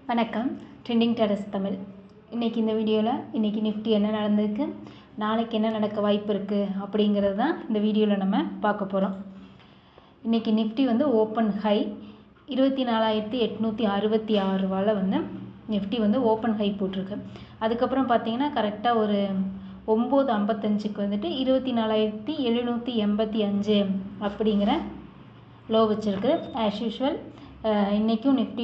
வணக்கம். Trending terrace Tamil. இன்றைக்கி இந்த வீடியோவில் இன்றைக்கி நிஃப்டி என்ன நடந்திருக்கு, நாளைக்கு என்ன நடக்க வாய்ப்பு இருக்குது அப்படிங்கிறது தான் இந்த வீடியோவில் நம்ம பார்க்க போகிறோம். இன்றைக்கி நிஃப்டி ஓப்பன் ஹை 24,866 ரூபாவில் நிஃப்டி ஓப்பன் ஹை போட்டிருக்கு. அதுக்கப்புறம் பார்த்திங்கன்னா கரெக்டாக ஒரு 9:55க்கு 24,785 அப்படிங்கிற லோ வச்சுருக்கு. ஆஸ் யூஷுவல் இன்றைக்கும் நிஃப்டி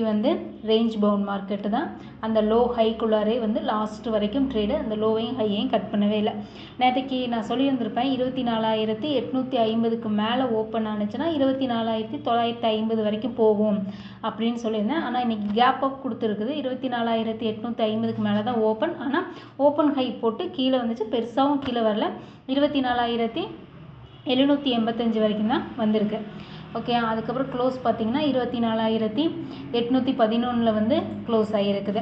ரேஞ்ச் பவுண்ட் மார்க்கெட்டு தான். அந்த லோ ஹைக்குள்ளாரே லாஸ்ட் வரைக்கும் ட்ரேடு அந்த லோவையும் ஹையையும் கட் பண்ணவே இல்லை. நேற்றுக்கு நான் சொல்லியிருந்திருப்பேன் 24,850க்கு மேலே ஓப்பன் ஆனிச்சுன்னா 24,950 வரைக்கும் போகும் அப்படின்னு சொல்லியிருந்தேன். ஆனால் இன்றைக்கி கேப் அப் கொடுத்துருக்குது. 24,850க்கு மேலே தான் ஓப்பன். ஆனால் ஓப்பன் ஹை போட்டு கீழே வந்துச்சு, பெருசாகவும் கீழே வரல. 24,785 வரைக்கும் தான் வந்திருக்கு. ஓகே, அதுக்கப்புறம் க்ளோஸ் பார்த்திங்கன்னா 24,811 க்ளோஸ் ஆகியிருக்குது.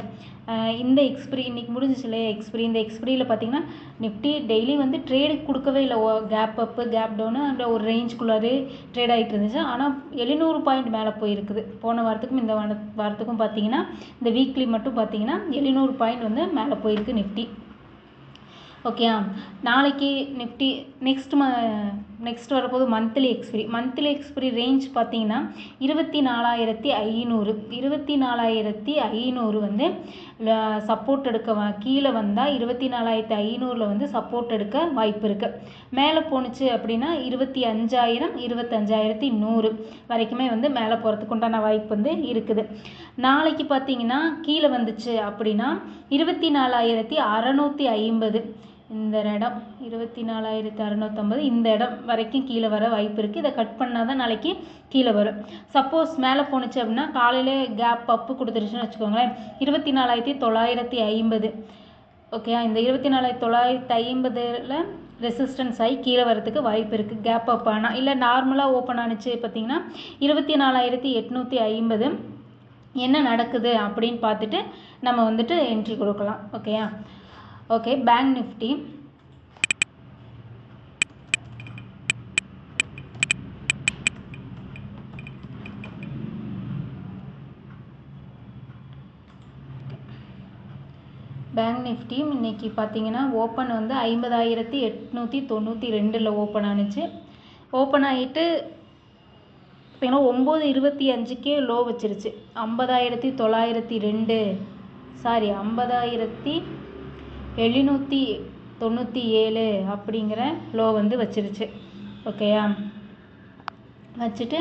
இந்த எக்ஸ்பிரி இன்றைக்கி முடிஞ்சிச்சு இல்லையா இந்த எக்ஸ்பிரியில் பார்த்திங்கன்னா நிஃப்டி டெய்லி ட்ரேடு கொடுக்கவே இல்லை. கேப் அப்பு கேப் டவுனு அந்த ஒரு ரேஞ்சுக்குள்ளாரே ட்ரேட் ஆகிட்டு இருந்துச்சு. ஆனால் 700 பாயிண்ட் மேலே போயிருக்குது. போன வாரத்துக்கும் இந்த வாரத்துக்கும் பார்த்திங்கன்னா இந்த வீக்லி மட்டும் பார்த்திங்கன்னா 700 பாயிண்ட் மேலே போயிருக்கு நிஃப்டி. ஓகே, நாளைக்கு நிஃப்டி நெக்ஸ்ட் வரப்போது மந்த்லி எக்ஸ்பிரி ரேஞ்ச் பார்த்தீங்கன்னா 24,500 24,500 சப்போர்ட் எடுக்க கீழே வந்தால் 24,500 சப்போர்ட் எடுக்க வாய்ப்பு இருக்குது. மேலே போணுச்சு அப்படின்னா 25,000 25,100 வரைக்குமே மேலே போகிறதுக்கு உண்டான வாய்ப்பு இருக்குது. நாளைக்கு பார்த்தீங்கன்னா கீழே வந்துச்சு அப்படின்னா 24,650 இந்த இடம் 24,650 இந்த இடம் வரைக்கும் கீழே வர வாய்ப்பு இருக்குது. இதை கட் பண்ணால் தான் நாளைக்கு கீழே வரும். சப்போஸ் மேலே போணுச்சு அப்படின்னா காலையிலே கேப் அப்பு கொடுத்துருச்சுன்னு வச்சுக்கோங்களேன் 24,950. ஓகே, இந்த 24,950 ரெசிஸ்டன்ஸ் ஆகி கீழே வரத்துக்கு வாய்ப்பு இருக்குது. கேப் அப் ஆனால் இல்லை நார்மலாக ஓப்பன் ஆனிச்சு பார்த்திங்கன்னா 24,850 என்ன நடக்குது அப்படின்னு பார்த்துட்டு நம்ம என்ட்ரி கொடுக்கலாம். ஓகேயா? ஓகே, பேங்க் நிஃப்டி இன்னைக்கு பார்த்தீங்கன்னா ஓப்பன் 50,892 ஓப்பன் ஆனிச்சு. ஓப்பன் ஆகிட்டு பார்த்தீங்கன்னா 9:25க்கே லோ வச்சிருச்சு. 50,902 50,797 அப்படிங்கிற லோ வச்சிருச்சு. ஓகேயா? வச்சுட்டு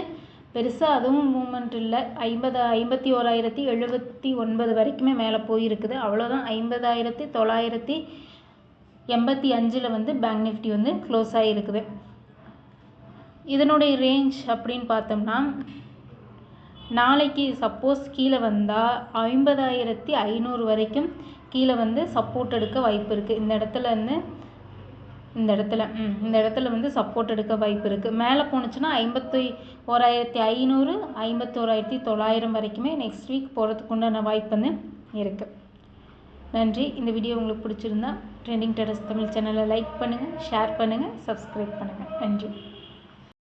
பெருசாக அதுவும் மூமெண்ட் இல்லை. 51,079 வரைக்குமே மேலே போயிருக்குது. அவ்வளோதான். 50,985 பேங்க் நிஃப்டி க்ளோஸ் ஆகிருக்குது. இதனுடைய ரேஞ்ச் அப்படின்னு பார்த்தோம்னா நாளைக்கு சப்போஸ் கீழே வந்தால் 50,500 வரைக்கும் கீழே சப்போர்ட் எடுக்க வாய்ப்பு இருக்குது. இந்த இடத்துல சப்போர்ட் எடுக்க வாய்ப்பு இருக்குது. மேலே போணுச்சுன்னா 51,500 51,900 வரைக்குமே நெக்ஸ்ட் வீக் போகிறதுக்கு உண்டான வாய்ப்பு இருக்குது. நன்றி. இந்த வீடியோ உங்களுக்கு பிடிச்சிருந்தா ட்ரெண்டிங் டெரஸ் தமிழ் சேனலை லைக் பண்ணுங்கள், ஷேர் பண்ணுங்கள், சப்ஸ்கிரைப் பண்ணுங்கள். நன்றி.